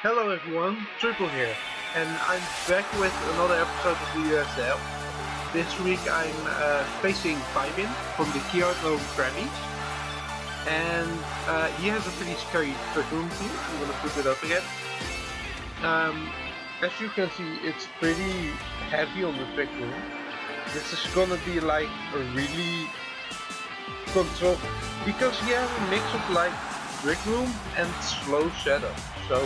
Hello everyone, Triple here, and I'm back with another episode of the USL. This week I'm facing Fabian from the Kyoto Grammys, and he has a pretty scary cartoon team. I'm gonna put it up again. As you can see, it's pretty heavy on the trick room. This is gonna be like a really control, because he has a mix of like trick room and slow setup. So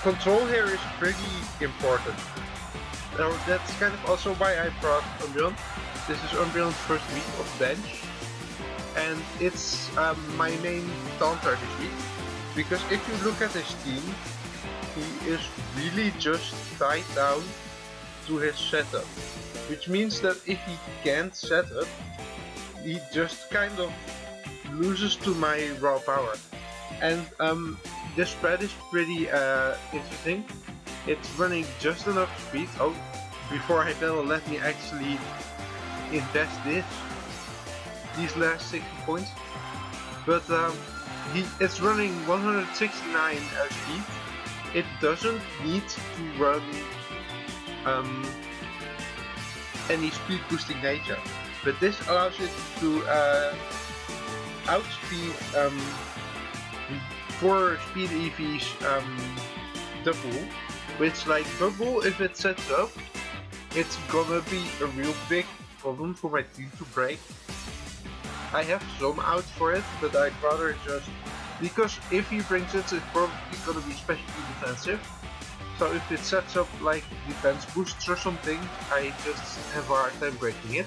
control here is pretty important. Now that's kind of also why I brought Umbreon. This is Umbreon's first week of bench, and it's my main taunter this week. Because if you look at his team, he is really just tied down to his setup, which means that if he can't set up, he just kind of loses to my raw power. And this spread is pretty interesting. It's running just enough speed. Oh, before I tell, let me actually invest these last 60 points. But it's running 169 speed. It doesn't need to run any speed boosting nature, but this allows it to outspeed 4 speed EVs double, which like double, if it sets up, it's gonna be a real big problem for my team to break. I have some outs for it, but I'd rather just, because if he brings it, it's probably gonna be especially defensive. So if it sets up like defense boosts or something, I just have a hard time breaking it.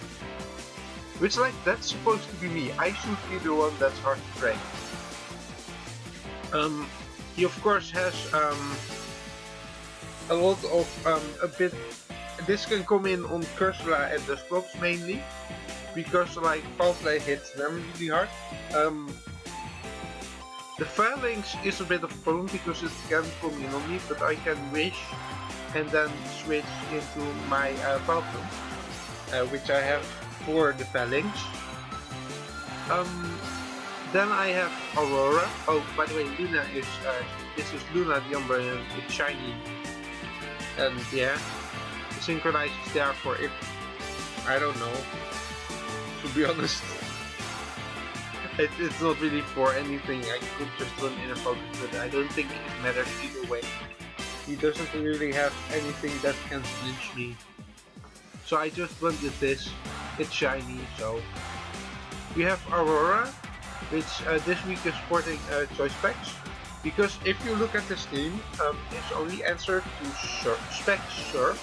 Which, like, that's supposed to be me. I should be the one that's hard to break. He of course has a lot of a bit. This can come in on Cursula and Dusclops mainly, because like foul play hits them really hard. The Phalanx is a bit of a problem because it can come in on me, but I can wish and then switch into my Falcon, which I have for the Phalanx. Then I have Aurora. Oh, by the way, Luna is this is Luna the Umbreon. It's shiny, and yeah, the synchronize is there for if I don't know. To be honest, it's not really for anything. I could just run inner focus, but I don't think it matters either way. He doesn't really have anything that can flinch me, so I just run with this. It's shiny, so we have Aurora, which this week is sporting choice packs. Because if you look at this team, his only answer to spec Surf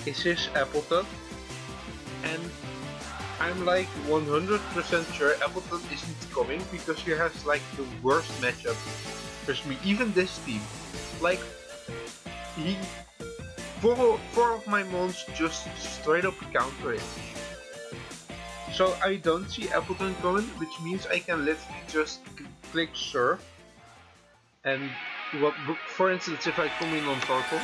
is his Appleton, and I'm like 100% sure Appleton isn't coming because he has like the worst matchup versus me. Even this team, like four of my mons just straight up counter it. So I don't see Appleton coming, which means I can literally just click Surf. And what, for instance, if I come in on Torkoal,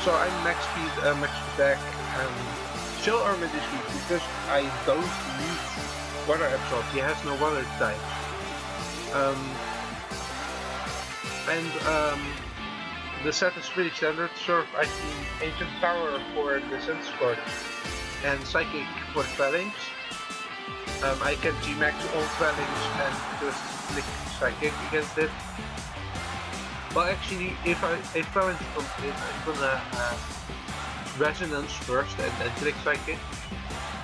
so I'm max speed, max attack, and Shell Armor this week because I don't need Water Absorb. He has no water types. The set is pretty standard. Surf, I see Ancient Power for the Sense Squad and Psychic for the Phalanx. I can G-Max all Phalanx and just click Psychic against it. Well, actually, if Phalanx comes in, I'm gonna Resonance first and then click Psychic,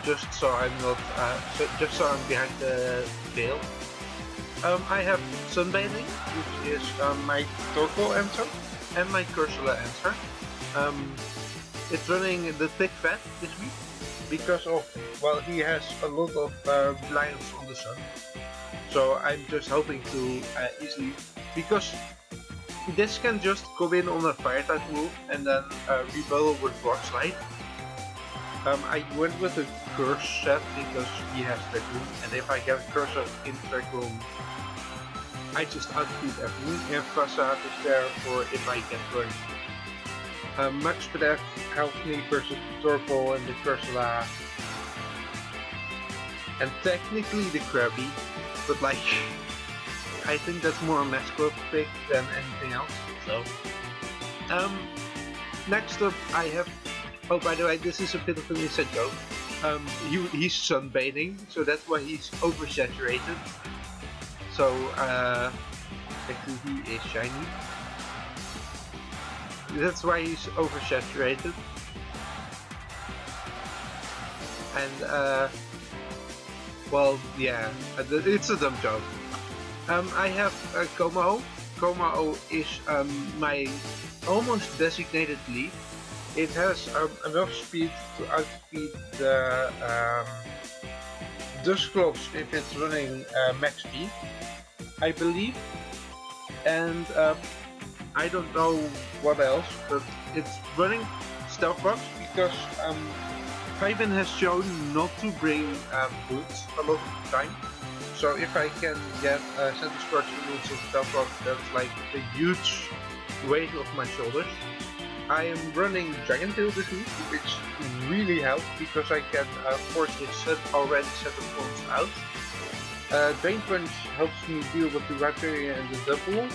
just so I'm not, just so I'm behind the veil. I have Sunbathing, which is my Torkoal answer and my Cursula answer. It's running the Thick Fat this week because of, well, he has a lot of reliance on the sun. So I'm just hoping to easily, because this can just come in on a fire type move and then rebuttal with Rock Slide. I went with a Curse set because he has Trick Room, and if I get a Cursor in Trick Room, I just outspeed everything. And Facade is there for if I get burned. Max Pedef helps me versus the Torkoal and the Cursula, and technically the Krabby, but like I think that's more a mascot pick than anything else. So, next up I have. Oh, by the way, this is a bit of an inside joke. He's sunbathing, so that's why he's oversaturated. So, actually he is shiny. That's why he's oversaturated. And, well, yeah, it's a dumb joke. I have Kommo. Kommo is my almost designated lead. It has enough speed to outspeed the Dusclops if it's running max speed, I believe. And I don't know what else, but it's running Stealth Rocks because Feiben has shown not to bring boots a lot of the time. So if I can get Centiskorch boots of Stealth Rocks, that's like a huge weight off my shoulders. I am running Dragon Tail this week, which really helps because I can force his already set of forms out. Drain Punch helps me deal with the Rhyperior and the double,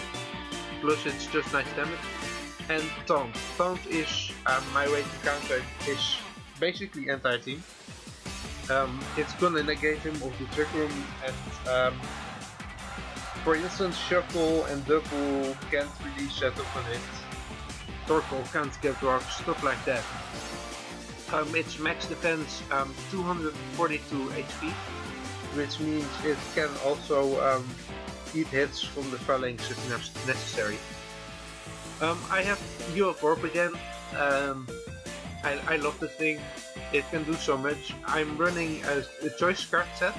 plus it's just nice damage. And Taunt. Taunt is my way to counter his basically entire team. It's gonna negate him of the Trick Room, and for instance Shuckle and Double can't really set up on it. Torkoal can't get rocks, stuff like that. Its max defense 242 HP, which means it can also eat hits from the phalanx if necessary. I have Eurocorp again. I love the thing. It can do so much. I'm running a choice card set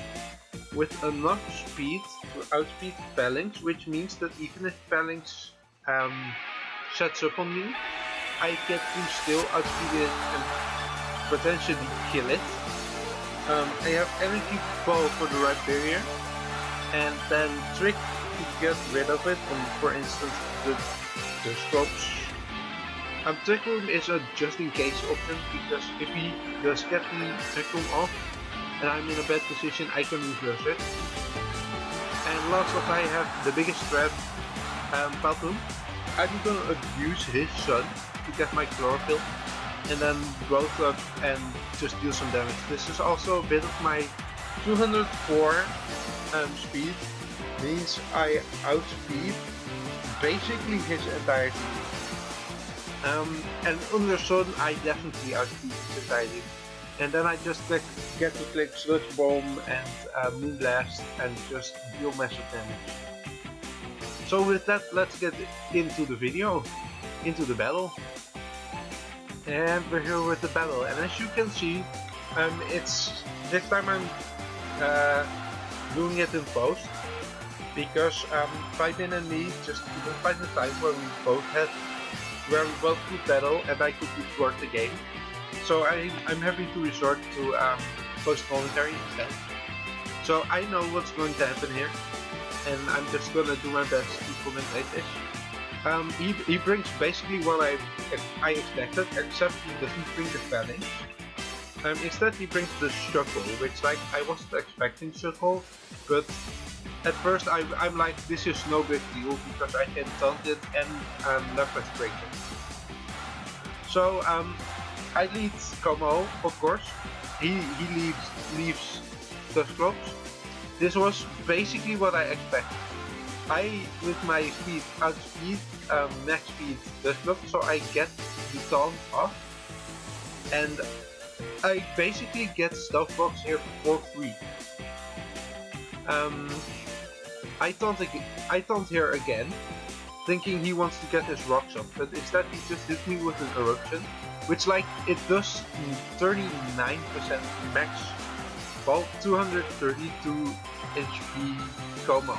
with enough speed to outspeed phalanx, which means that even if phalanx sets up on me, I get to still outspeed it and potentially kill it. I have Energy Ball for the Rhyperior, and then Trick to get rid of it on, for instance, the Scopes. Trick Room is a just in case option, because if he does get the Trick Room off and I'm in a bad position, I can reverse it. And last up I have the biggest threat, Paltoon. I'm gonna abuse his sun to get my Chlorophyll and then growth up and just deal some damage. This is also a bit of my 204 speed, means I outspeed basically his entire team. And under sun I definitely outspeed his entire team. And then I just get to click Sludge Bomb and Moonblast and just deal massive damage. So with that, let's get into the video, into the battle. And we're here with the battle, and as you can see, it's this time I'm doing it in post, because Feiben and me just couldn't find the time where we both could battle and I could record the game. So I'm having to resort to post commentary instead. So I know what's going to happen here, and I'm just gonna do my best to commentate this. He brings basically what I expected, except he doesn't bring the phalanx. Instead he brings the Shuckle, which like I wasn't expecting Shuckle, but at first I'm like, this is no big deal because I can taunt it and leverage break it. So I lead Kommo, of course. He leaves Dusclops. This was basically what I expected. I, with my speed, outspeed max speed Dusclops, so I get the taunt off, and I basically get Stealth Rocks here for free. I taunt here again, thinking he wants to get his rocks up, but instead he just hit me with an eruption, which like it does 39% max, well 232 HP Kommo.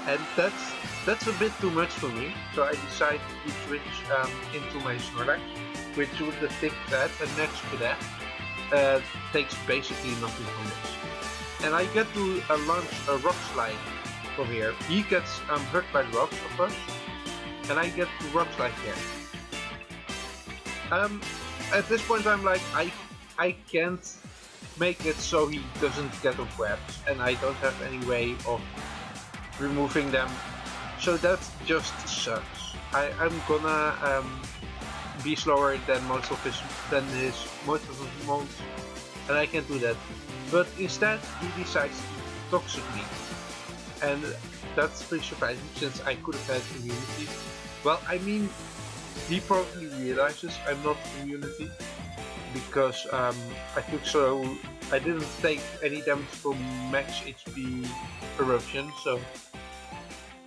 And that's a bit too much for me, so I decided to switch into my Snorlax, which with the thick that and next to that takes basically nothing from this. And I get to launch a Rock Slide from here. He gets hurt by the rocks, of course, and I get to Rock Slide here. At this point I'm like, I can't make it so he doesn't get off webs, and I don't have any way of removing them. So that just sucks. I'm gonna be slower than most of his moves, and I can't do that. But instead, he decides to toxic me, and that's pretty surprising since I could have had immunity. Well, I mean, he probably realizes I'm not immunity because I didn't take any damage from max HP eruption, so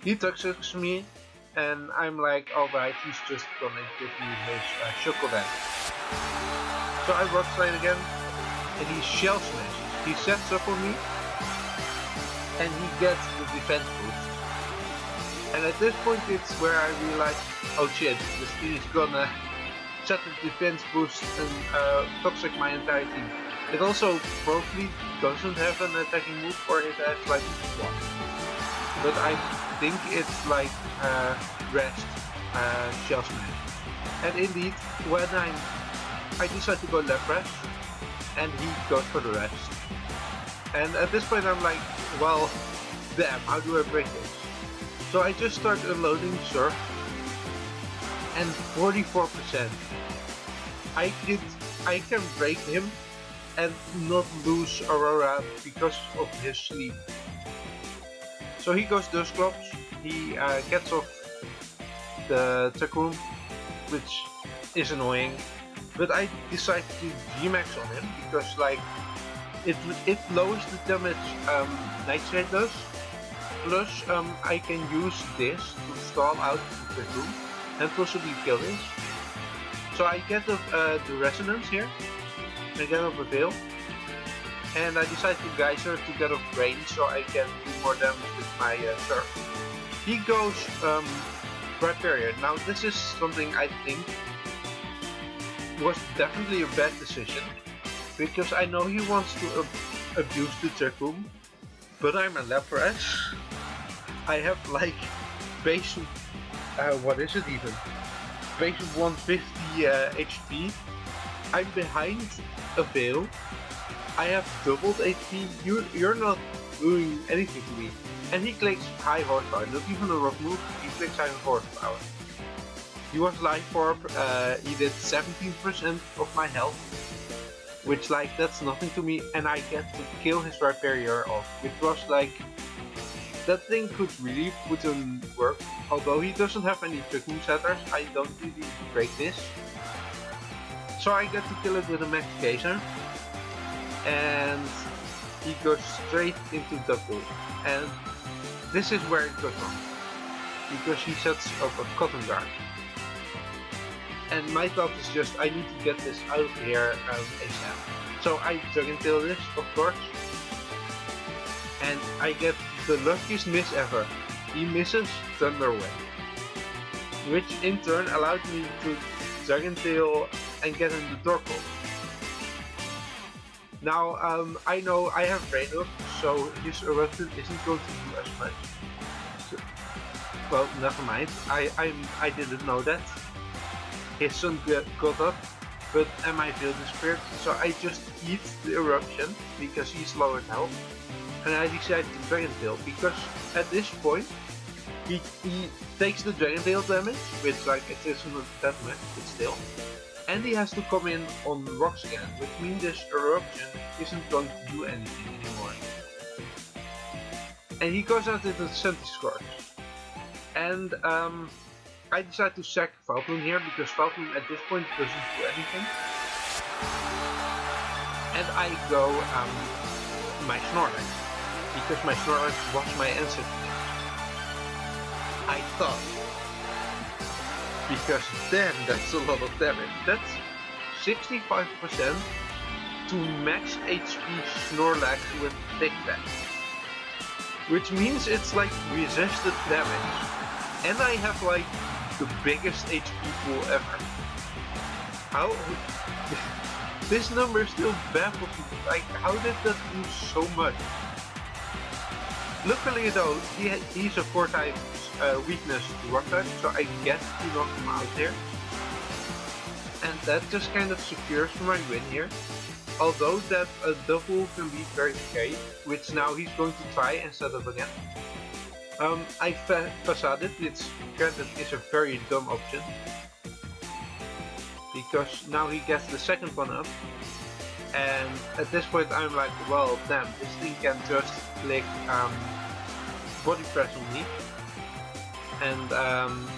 he toxics me, and I'm like, alright, he's just gonna give me his Shuckle damage. So I Rock Slide again, and he Shell Smashes. He sets up on me, and he gets the defense boost. And at this point it's where I realize, oh shit, this thing is gonna set the defense boost and toxic my entire team. It also probably doesn't have an attacking move, or it has like one. But I think it's like rest, Shell Smash. And indeed, when I decide to go left press, and he goes for the rest. And at this point I'm like, well, damn, how do I break this? So I just start unloading Surf, and 44%. I can break him and not lose Aurora because of his sleep. So he goes Dusclops, he gets off the Tacoon, which is annoying, but I decide to G-Max on him because like it lowers the damage Nightshade does, plus I can use this to stall out the Tacoon and possibly kill this. So I get the Resonance here, I get off a Veil, and I decide to Geyser to get off range so I can do more damage with my Surf. He goes Rhyperior. Now this is something I think was definitely a bad decision, because I know he wants to abuse the Tacoon, but I'm a Lapras. I have like base, what is it even? Base 150 HP. I'm behind a Veil. I have doubled HP. You're not doing anything to me. And he clicks high horsepower, not even a rock move, he clicks high horsepower. He was Life Orb, he did 17% of my health, which like, that's nothing to me, and I get to kill his Rhyperior off, which was like, that thing could really put in work. Although he doesn't have any Tacoon setters, I don't really break this. So I get to kill it with a Max Geyser, and he goes straight into Tacoon. And this is where it goes wrong, because he sets up a Cotton Guard. And my thought is just, I need to get this out of here ASAP. So I Dragon Tail this, of course, and I get the luckiest miss ever. He misses Thunder Wave, which in turn allowed me to Dragon Tail and get in the Torkoal. Now I know I have Rain Hook, so his Eruption isn't going to do as much. So, well, never mind. I didn't know that. His Sun got up, but my Veil disappeared, so I just eat the Eruption because he's low in health, and I decided to Dragon Tail because at this point he takes the Dragon Tail damage, which like it isn't that much, but still. And he has to come in on rocks again, which means this Eruption isn't going to do anything anymore. And he goes out into the Centiskorch. And I decide to sack Vileplume here, because Vileplume at this point doesn't do anything. And I go my Snorlax, because my Snorlax was my answer. I thought. Because damn, that's a lot of damage. That's 65% to max HP Snorlax with Tic Tac. Which means it's like resisted damage. And I have like the biggest HP pool ever. How? This number still baffles me. Like, how did that do so much? Luckily though, he's a 4 times weakness to Rock type, so I get to knock him out here. And that just kind of secures my win here. Although that double can be very scary, which now he's going to try and set up again. I facade it, which granted is a very dumb option. Because now he gets the second one up. And at this point I'm like, well damn, this thing can just click body press on me. And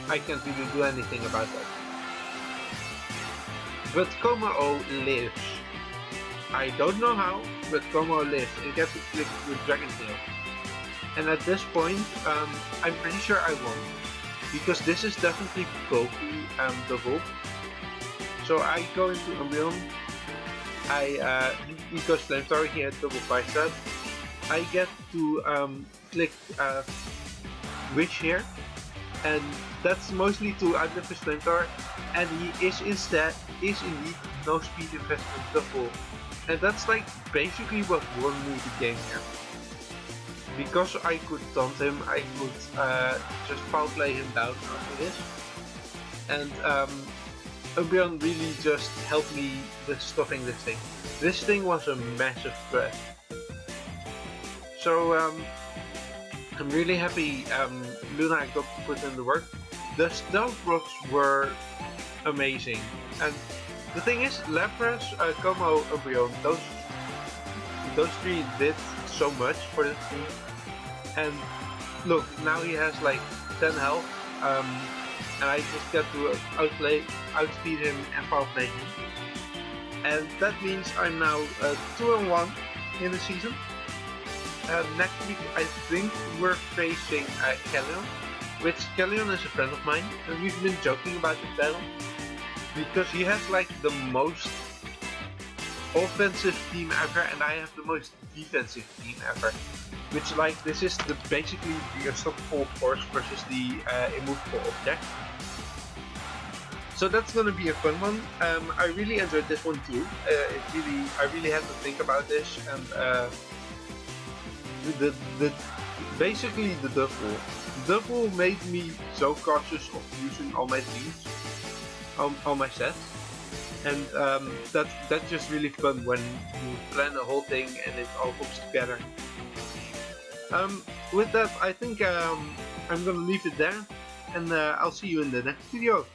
I can't really do anything about that. But Kommo-o lives. I don't know how, but Kommo-o lives and gets to click with Dragon Tail. And at this point, I'm pretty sure I won. Because this is definitely Goku double. So I go into Umbreon. He goes Flamethrower, he had double 5-step. I get to click Witch here. And that's mostly to outlive his Flamethrower. And he is indeed no speed investment double. And that's like basically what won me the game here. Because I could taunt him, I could just foul play him down after this. And Umbreon really just helped me with stopping this thing. This thing was a massive threat. So I'm really happy Luna got to put in the work. The stealth rocks were amazing. And the thing is, Lapras, Kommo, Umbreon, those three did so much for the team. And look, now he has like 10 health, and I just get to outspeed him and foul play him. And that means I'm now 2-1 in the season. Next week I think we're facing Kelleon, which Kelleon is a friend of mine, and we've been joking about this battle. Because he has like the most offensive team ever and I have the most defensive team ever. Which like this is basically the unstoppable force versus the immovable object. So that's gonna be a fun one. I really enjoyed this one too. I really had to think about this and basically the Duffel made me so cautious of using all my teams. All my sets, and that's just really fun when you plan the whole thing and it all comes together. With that, I think I'm gonna leave it there, and I'll see you in the next video.